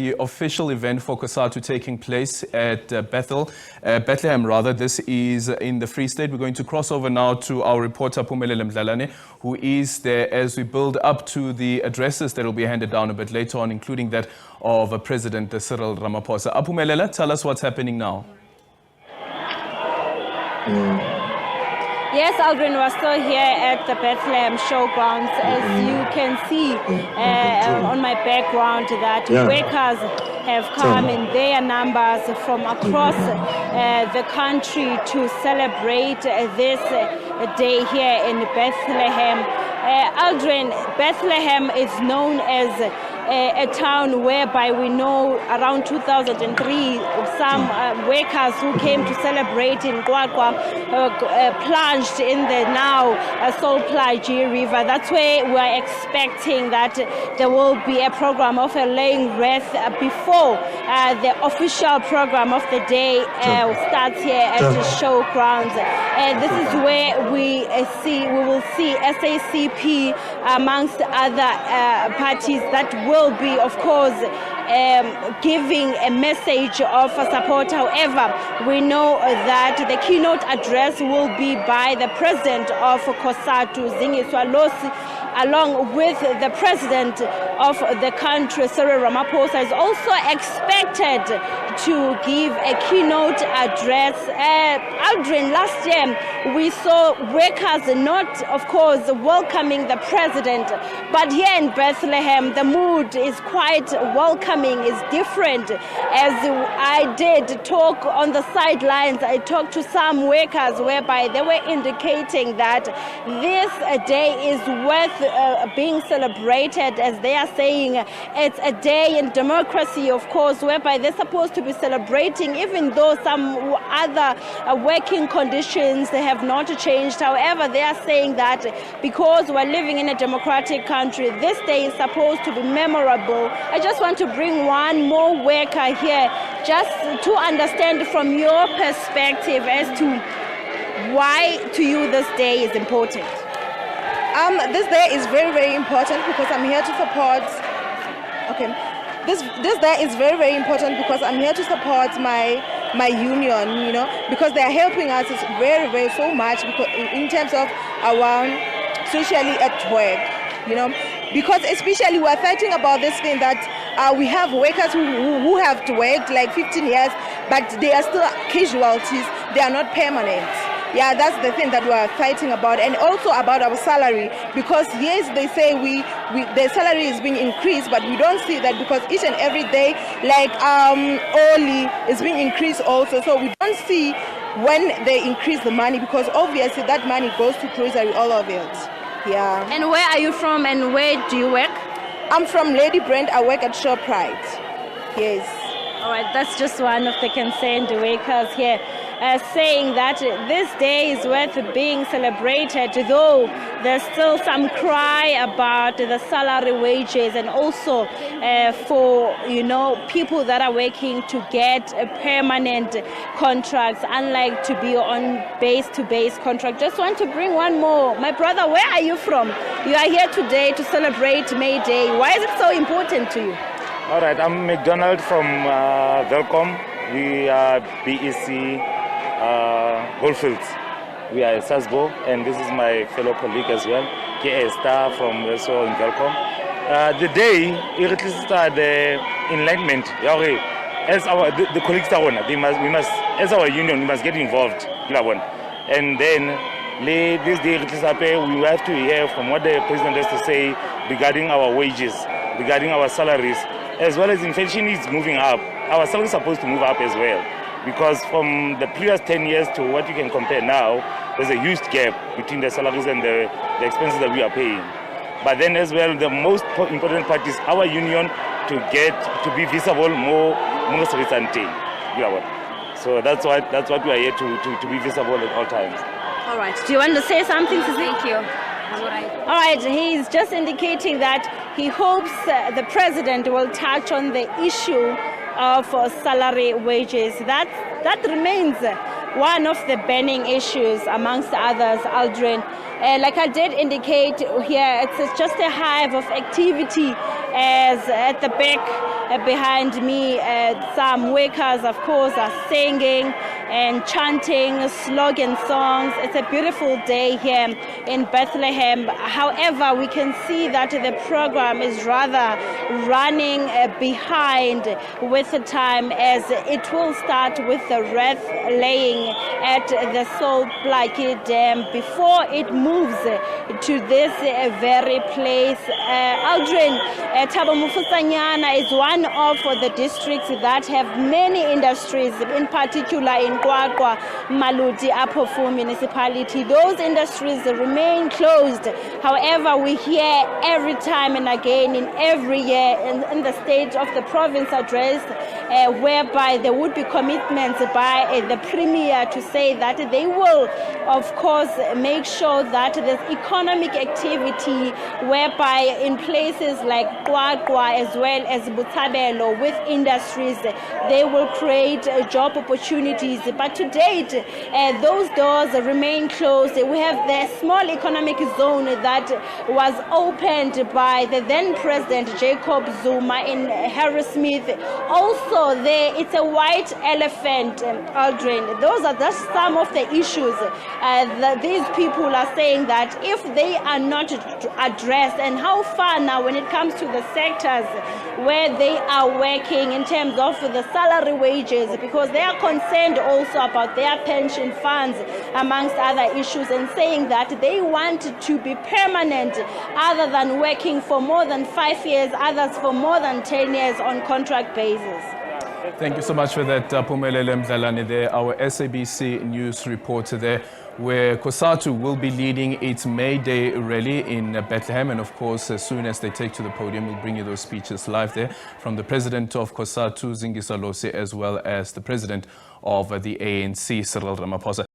the official event for Cosatu taking place at Bethlehem. This is in the Free State. We're going to cross over now to our reporter Aphumelele Mdlalane, who is there as we build up to the addresses that will be handed down a bit later on, including that of President Cyril Ramaphosa. Aphumelele, tell us what's happening now. Yes, Aldrin, we're still here at the Bethlehem showgrounds. As you can see on my background, that workers have come in their numbers from across the country to celebrate this day here in Bethlehem. Aldrin, Bethlehem is known as a town whereby we know around 2003 some workers who came to celebrate in Kwakwa plunged in the now Solplaji River. That's where we're expecting that there will be a program of a laying wreath before the official program of the day starts here at the showgrounds. This is where we will see SACP amongst other parties that will be, of course, giving a message of support. However, we know that the keynote address will be by the president of Cosatu, along with the president of the country, Cyril Ramaphosa, is also expected to give a keynote address. Aldrin, last year we saw workers not, of course, welcoming the president, but here in Bethlehem the mood is quite welcoming, is different. As I did talk on the sidelines, I talked to some workers whereby they were indicating that this day is worth being celebrated, as they are saying it's a day in democracy, of course, whereby they're supposed to be celebrating, even though some other working conditions have not changed. However, they are saying that because we're living in a democratic country, this day is supposed to be memorable. I just want to bring one more worker here just to understand from your perspective as to why to you this day is important. This day is very, very important because I'm here to support. This day is very, very important because I'm here to support my union, because they are helping us very, very so much because in terms of our socially at work, because especially we're fighting about this thing that we have workers who have to work like 15 years, but they are still casualties. They are not permanent. Yeah, that's the thing that we are fighting about, and also about our salary, because yes, they say the salary is being increased, but we don't see that because each and every day, like Oli is being increased also, so we don't see when they increase the money, because obviously that money goes to grocery, all of it. Yeah. And where are you from and where do you work? I'm from Lady Brand. I work at ShopRite. Yes. All right, that's just one of the concerned workers here, saying that this day is worth being celebrated, though there's still some cry about the salary wages and also for people that are working to get a permanent contracts, unlike to be on base-to-base contract. Just want to bring one more. My brother, where are you from? You are here today to celebrate May Day. Why is it so important to you? All right, I'm McDonald from Welcome. We are BEC Goldfields. We are Sasbo, and this is my fellow colleague as well, K.A. Star from also in Welcome. The day, it represents the enlightenment. As the colleagues as our union, we must get involved. And then this day, we have to hear from what the president has to say regarding our wages, regarding our salaries, as well as inflation is moving up. Our salaries are supposed to move up as well, because from the previous 10 years to what you can compare now, there's a huge gap between the salaries and the expenses that we are paying. But then as well, the most important part is our union to be visible more recently. So that's what we are here to be visible at all times. All right. Do you want to say something? Thank you. All right, he's just indicating that he hopes the president will touch on the issue of salary wages. That remains one of the burning issues amongst others, Aldrin. Like I did indicate here, it's just a hive of activity as at the back behind me, some workers, of course, are singing and chanting slogan songs. It's a beautiful day here in Bethlehem. However, we can see that the program is rather running behind with the time, as it will start with the wreath laying at the Salt Plaatje Dam before it moves to this very place. Aldrin, Thabo Mofokeng is one of the districts that have many industries, in particular in Kwakwa, Maludi, Aphofu municipality. Those industries remain closed. However, we hear every time and again in every year in the state of the province address, whereby there would be commitments by the premier to say that they will, of course, make sure that there's economic activity, whereby in places like Kwakwa as well as Botshabelo with industries, they will create job opportunities. But to date, those doors remain closed. We have the small economic zone that was opened by the then President Jacob Zuma in Harrismith. Also there, it's a white elephant, Aldrin. Those are just some of the issues that these people are saying that if they are not addressed, and how far now when it comes to the sectors where they are working in terms of the salary wages, because they are concerned also about their pension funds, amongst other issues, and saying that they want to be permanent other than working for more than 5 years, others for more than 10 years on contract basis. Thank you so much for that, Aphumelele Mdlalane there, our SABC news reporter there, where Cosatu will be leading its May Day rally in Bethlehem. And of course, as soon as they take to the podium, we'll bring you those speeches live there from the president of Cosatu, Zingisa Losi, as well as the president of the ANC, Cyril Ramaphosa.